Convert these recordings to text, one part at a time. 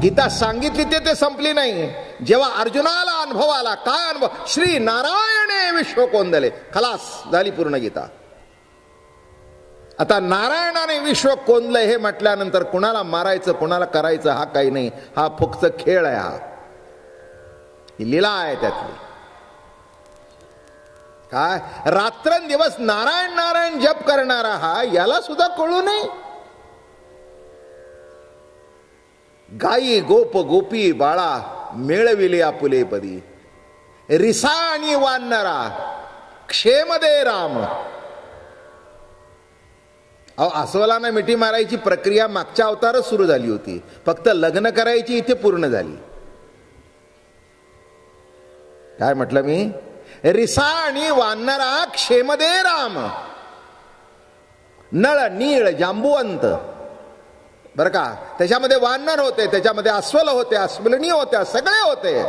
गीता सांगितली ते संपली नाही. जेव्हा अर्जुनाला अनुभव आला, काय अनुभव? श्री नारायणे विश्व कोंदले. खलास झाली पूर्ण गीता. आता नारायणाने विश्व कोंदले हे म्हटल्यानंतर कुणाला मारायचं कुणाला करायचं हा काही नाही, हा फक्त खेळ आहे. हा ही लीला आहे त्यातली. काय रात्रंदिवस नारायण नारायण जप करणारा हा, याला सुद्धा कळू नये. गायी गोप गोपी बाळा मेळविले आपुले पदी, रिसा आणि वानरा क्षेम दे राम. अस्वलांना मिठी मारायची प्रक्रिया मागच्या अवतारच सुरू झाली होती, फक्त लग्न करायची इथे पूर्ण झाली. काय म्हटलं मी? रिसा आणि वानरा क्षेम दे राम. नळ नीळ जांबुवंत बर का, त्याच्यामध्ये वानर होते, त्याच्यामध्ये अस्वल होते, अस्वलनी होत्या, सगळे होते.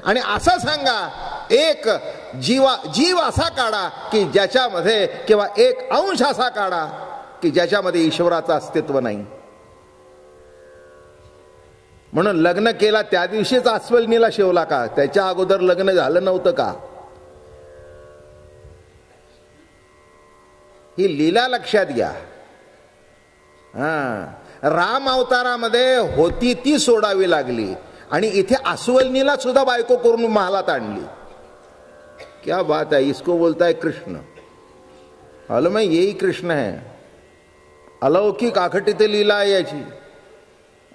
आणि असं सांगा, एक जीव असा काढा की ज्याच्यामध्ये, किंवा एक अंश असा काढा की ज्याच्यामध्ये ईश्वराचं अस्तित्व नाही. म्हणून लग्न केला त्या दिवशीच अस्वलनीला शिवला का? त्याच्या अगोदर लग्न झालं नव्हतं का? ही लीला लक्षात घ्या. राम अवतारामध्ये होती ती सोडावी लागली आणि इथे अस्वलनीला सुद्धा बायको करून महालात आणली. क्या बात है, इसको बोलता है कृष्ण. मालूम है यही कृष्ण है. अलौकिक आखटीत लीला आहे याची.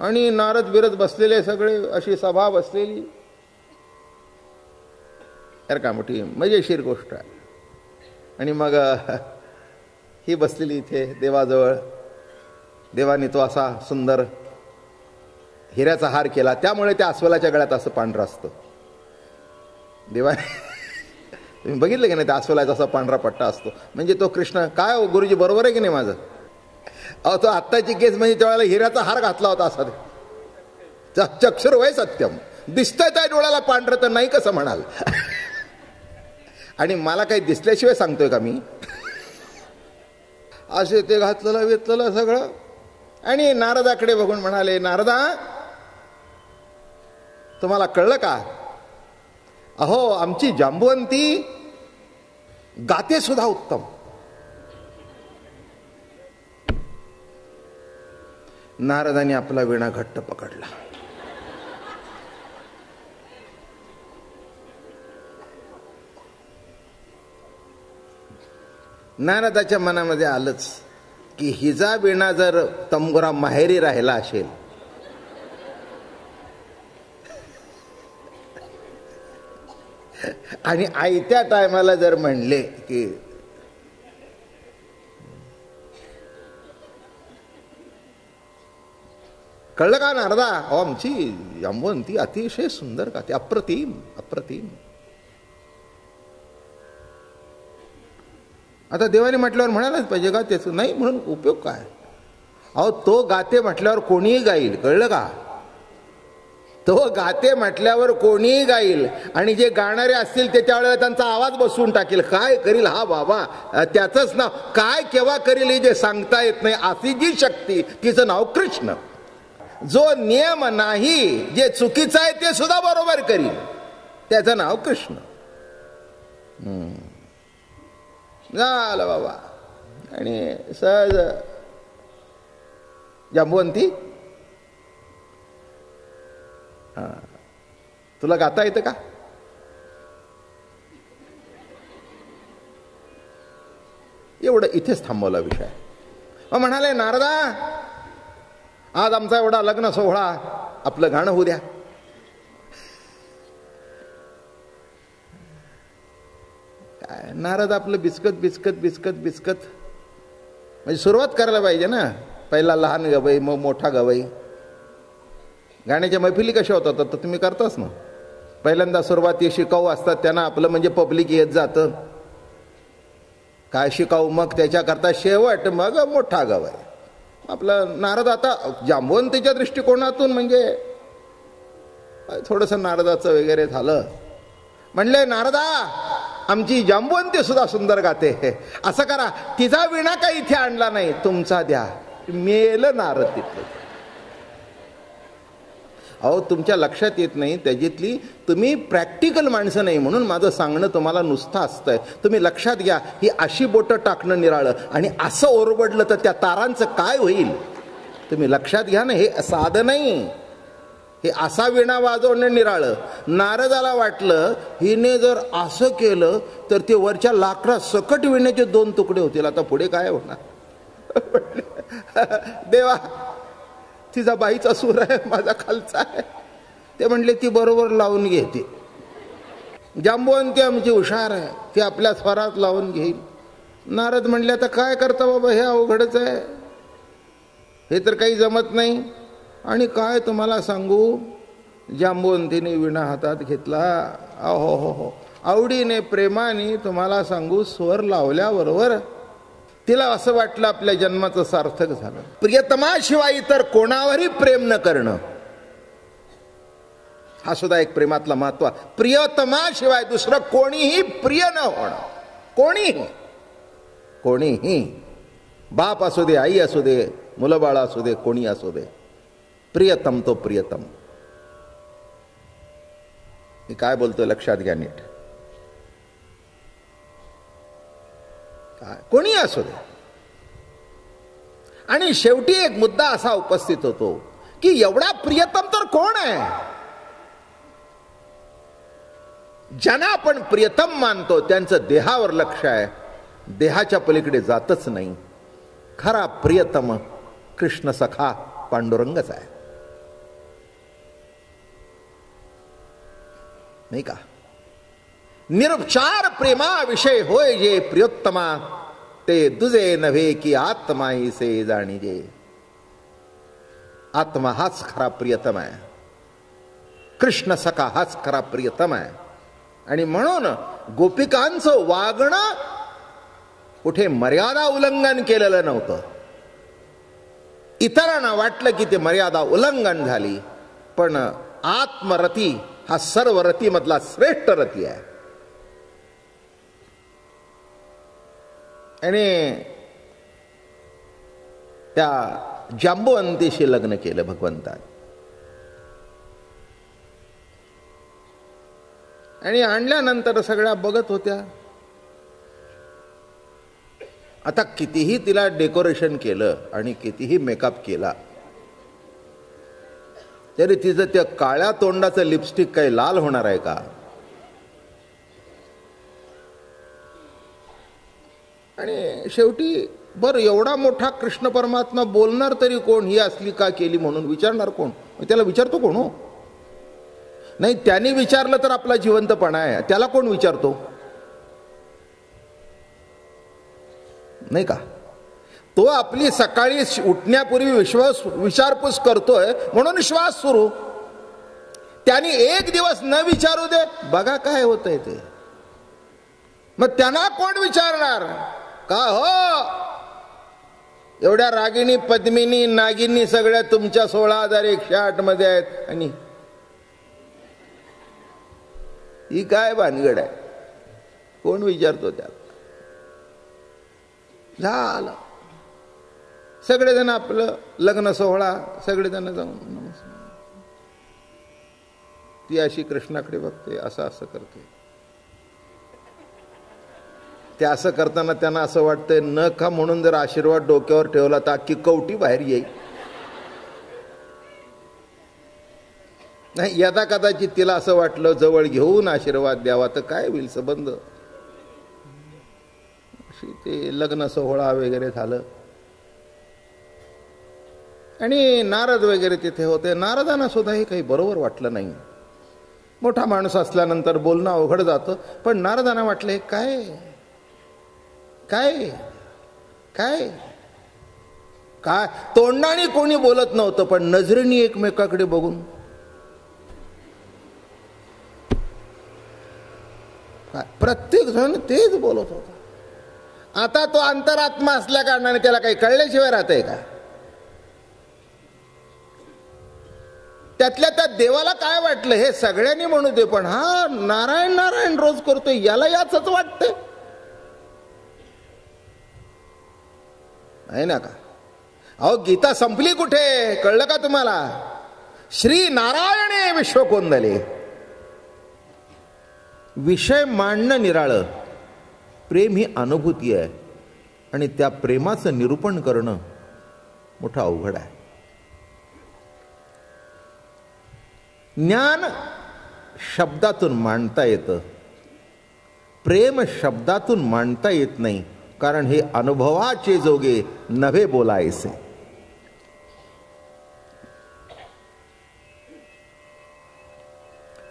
आणि नारद बिरद बसलेले सगळे, अशी सभा बसलेली. यार का मोठी मजेशीर गोष्ट आहे. आणि मग ही बसलेली इथे देवाजवळ. देवाने तो असा सुंदर हिऱ्याचा हार केला, त्यामुळे त्या अस्वलाच्या गळ्यात असं पांढरं असतं. देवाने तुम्ही बघितलं की नाही, त्या अस्वलाचा असा पांढरा पट्टा असतो. म्हणजे तो कृष्ण. काय हो गुरुजी, बरोबर आहे की नाही माझं? अहो तो आत्ताची केस म्हणजे त्यावेळेला हिऱ्याचा हार घातला होता असा. चक्षुर वय सत्यम. दिसतंय त्या डोळ्याला पांढरं तर नाही कसं म्हणाल? आणि मला काही दिसल्याशिवाय सांगतोय का मी? असे ते घातलेलं वेतलेलं सगळं. आणि नारदाकडे बघून म्हणाले, नारदा तुम्हाला कळलं का? अहो आमची जांबुवंती गाते सुद्धा उत्तम. नारदाने आपला विणा घट्ट पकडला. नारदाच्या मनामध्ये आलंच की हिचा विणा जर तंबुरा माहेरी राहिला असेल आणि आयत्या टायमाला जर म्हणले की कळलं का नारदा? अहो आमची जांबुवंती अतिशय सुंदर का, ती अप्रतिम अप्रतिम. आता देवाने म्हटल्यावर म्हणायलाच पाहिजे का त्याचं? नाही म्हणून उपयोग काय? अहो तो गाते म्हटल्यावर कोणीही गाईल. कळलं का? तो गाते म्हटल्यावर कोणीही गाईल. आणि जे गाणारे असतील त्याच्या वेळेला त्यांचा आवाज बसवून टाकेल. काय करील हा बाबा, त्याचंच नाव काय केव्हा करील हे जे सांगता येत नाही, अशी जी शक्ती तिचं नाव कृष्ण. जो नियम नाही, जे चुकीचं आहे ते सुद्धा बरोबर करील, त्याचं नाव कृष्ण. झालं बाबा. आणि सहज जांबुवंती, तुला गाता येतं का? एवढं इथेच थांबवला विषय. मग म्हणाले, नारदा आज आमचा एवढा लग्न सोहळा, आपलं गाणं होऊ द्या. काय नारद आपलं बिस्कत बिस्कत बिस्कत बिस्कत म्हणजे सुरुवात करायला पाहिजे ना. पहिला लहान गवई, मग मोठा गवई. गाण्याच्या मैफिली कशा होतात तर तुम्ही करताच ना. पहिल्यांदा सुरुवाती शिकाऊ असतात, त्यांना आपलं म्हणजे पब्लिक येत जातं. काय शिकाऊ, मग त्याच्याकरता शेवट, मग मोठा गवई. आपलं नारद आता जांबुवंतीच्या दृष्टिकोनातून म्हणजे थोडंसं नारदाचं वगैरे झालं. म्हणले, नारदा आमची जांबुवंती सुद्धा सुंदर गाते. असं करा, तिचा विणा काही इथे आणला नाही, तुमचा द्या. मेलं नारद तिथलं. अहो तुमच्या लक्षात येत नाही त्याच्यातली, तुम्ही प्रॅक्टिकल माणसं नाही म्हणून माझं सांगणं तुम्हाला नुसतं असतंय. तुम्ही लक्षात घ्या, ही अशी बोटं टाकणं निराळं आणि असं ओरबडलं तर त्या तारांचं काय होईल तुम्ही लक्षात घ्या ना. हे साधं नाही, हे असा विणा वाजवणं निराळं. नारदाला वाटलं हिने जर असं केलं तर ते वरच्या लाकडा सकट विण्याचे 2 तुकडे होतील. आता पुढे काय होणार. देवा तिचा बाईचा सूर आहे, माझा खालचा आहे. ते म्हणले ती बरोबर लावून घेते. जांबुवंती आमची हुशार आहे, ती आपल्या स्वरात लावून घेईल. नारद म्हणले आता काय करता बाबा, हे अवघडच आहे, हे तर काही जमत नाही. आणि काय तुम्हाला सांगू, जांबुवंतीने विणा हातात घेतला. अहो हो हो, आवडीने प्रेमाने तुम्हाला सांगू, स्वर लावल्याबरोबर तिला असं वाटलं आपल्या जन्माचं सार्थक झालं. प्रियतमाशिवाय इतर कोणावरही प्रेम न करणं हा सुद्धा एक प्रेमातला महत्व. प्रियतमाशिवाय दुसरं कोणीही प्रिय न होणं. कोणीही कोणीही, बाप असू दे, आई असू दे, मुलं बाळ असू दे, कोणी असू दे, प्रियतम तो प्रियतम. मी काय बोलतोय लक्षात घ्या नीट. कोणी असू दे. आणि शेवटी एक मुद्दा असा उपस्थित होतो की एवढा प्रियतम तर कोण आहे. ज्यांना आपण प्रियतम मानतो त्यांचं देहावर लक्ष आहे, देहाच्या पलीकडे जातच नाही. खरा प्रियतम कृष्ण सखा पांडुरंगच आहे, नाही का. निरुपचार प्रेमा विषय होय जे प्रियोत्तमा, ते तुझे नव्हे की आत्माई से जाणीजे. आत्मा हाच खरा प्रियतम आहे, कृष्ण सखा हाच खरा प्रियतम आहे. आणि म्हणून गोपिकांचं वागणं कुठे मर्यादा उल्लंघन केलेलं नव्हतं. इतरांना वाटलं की ते मर्यादा उल्लंघन झाली, पण आत्मरती हा सर्व रतीमधला श्रेष्ठ रती आहे. आणि त्या जांबुवंतीशी लग्न केलं भगवंताने. आणि आणल्यानंतर सगळ्या बघत होत्या. आता कितीही तिला डेकोरेशन केलं आणि कितीही मेकअप केला तरी तिचं त्या काळ्या तोंडाचं लिपस्टिक काही लाल होणार आहे का. आणि शेवटी बरं, एवढा मोठा कृष्ण परमात्मा बोलणार तरी कोण, ही असली का केली म्हणून विचारणार कोण. त्याला विचारतो कोण हो. नाही, त्यांनी विचारलं तर आपला जिवंतपणा आहे, त्याला कोण विचारतो, नाही का. तो आपली सकाळी उठण्यापूर्वी विचारपूस करतोय म्हणून श्वास सुरू. त्यांनी एक दिवस न विचारू दे, बघा काय होतंय ते. मग त्यांना कोण विचारणार का हो. एवढ्या रागिणी पद्मिनी नागिनी सगळ्या तुमच्या 16,108 मध्ये आहेत आणि ही काय भानगड आहे, कोण विचारतो त्यात. झालं सगळेजण आपलं लग्न सोहळा, सगळेजण जाऊन नमस्कार. ती अशी कृष्णाकडे बघते, असं असं करते. ते असं करताना त्यांना असं वाटतंय न का म्हणून जर आशीर्वाद डोक्यावर ठेवला तर अख्खी कवटी बाहेर येईल. नाही, यदा कदाचित तिला असं वाटलं जवळ घेऊन आशीर्वाद द्यावा तर काय होईल संबंध. ते लग्न सोहळा वगैरे झालं आणि नारद वगैरे तिथे होते. नारदांना सुद्धा हे काही बरोबर वाटलं नाही. मोठा माणूस असल्यानंतर बोलणं अवघड जातं, पण नारदांना वाटलं हे काय काय काय काय. तोंडाने कोणी बोलत नव्हतं, पण नजरेने एकमेकाकडे बघून प्रत्येक जण तेच बोलत होता. आता तो अंतरात्मा असल्या कारणाने त्याला काही कळल्याशिवाय राहतंय का. त्यातल्या त्यात देवाला काय वाटलं हे सगळ्यांनी म्हणू दे, पण हा नारायण नारायण रोज करतोय याला याच वाटतंय, नाही ना का. अहो गीता संपली कुठे, कळलं का तुम्हाला. श्री नारायणे विश्वकोंदले. विषय मांडणं निराळं, प्रेम ही अनुभूती आहे आणि त्या प्रेमाचं निरूपण करणं मोठं अवघड आहे. ज्ञान शब्दातून मांडता येतं, प्रेम शब्दातून मांडता येत नाही, कारण हे अनुभवाचे जोगे नव्हे बोलायचे.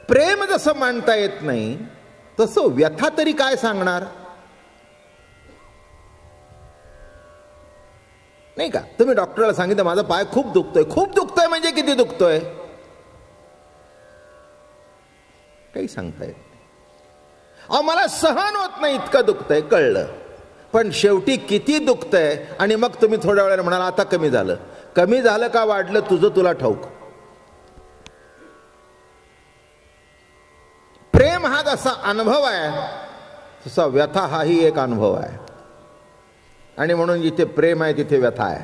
प्रेम जसं मांडता येत नाही तसं व्यथा तरी काय सांगणार, नाही का? तुम्ही डॉक्टरला सांगितलं माझा पाय खूप दुखतोय. खूप दुखतोय म्हणजे किती दुखतोय काही सांगता येत नाही. अहो मला सहन होत नाही इतकं दुखतंय, कळलं, पण शेवटी किती दुखतंय आणि मग तुम्ही थोड्या वेळाने म्हणाल आता कमी झालं. कमी झालं का वाढलं तुझं तुला ठाऊक. प्रेम हा जसा अनुभव आहे तसा व्यथा हाही एक अनुभव आहे. आणि म्हणून जिथे प्रेम आहे तिथे व्यथा आहे.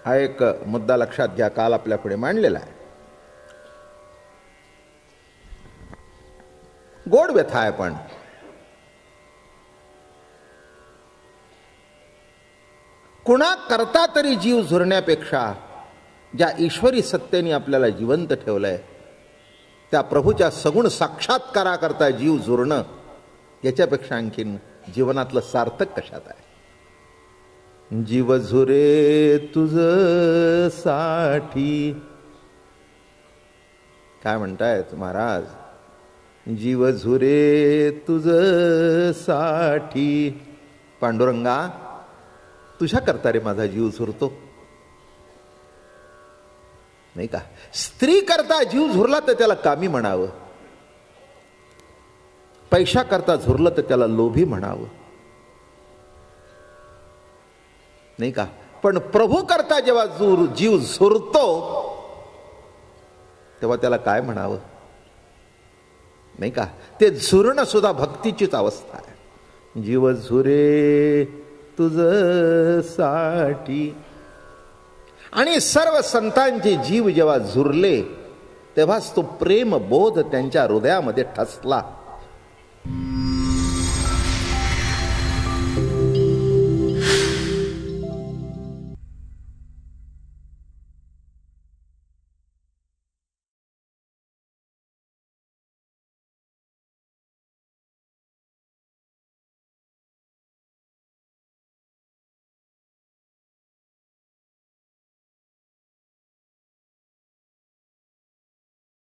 हा एक मुद्दा लक्षात घ्या, काल आपल्या पुढे मांडलेला आहे. गोड व्यथा आहे, पण कुणा करता तरी जीव झुरण्यापेक्षा ज्या ईश्वरी सत्तेने आपल्याला जिवंत ठेवलंय त्या प्रभूच्या सगुण साक्षात्काराकरता जीव झुरणं याच्यापेक्षा आणखीन जीवनातलं सार्थक कशात आहे. जीव झुरे तुझ साठी, काय म्हणतायत महाराज, जीव झुरे तुझ साठी. पांडुरंगा तुझ्या करता रे माझा जीव झुरतो, नाही का? स्त्री करता जीव झुरला तर त्याला कामी म्हणावं, पैशा करता झुरलं तर त्याला लोभी म्हणावं, नाही का? पण प्रभू करता जेव्हा जीव झुरतो तेव्हा त्याला काय म्हणावं, नाही का? ते झुरणं सुद्धा भक्तीचीच अवस्था आहे. जीव झुरे तुझ साठी. आणि सर्व संतांचे जीव जेव्हा झुरले तेव्हाच तो प्रेम बोध त्यांच्या हृदयामध्ये ठसला.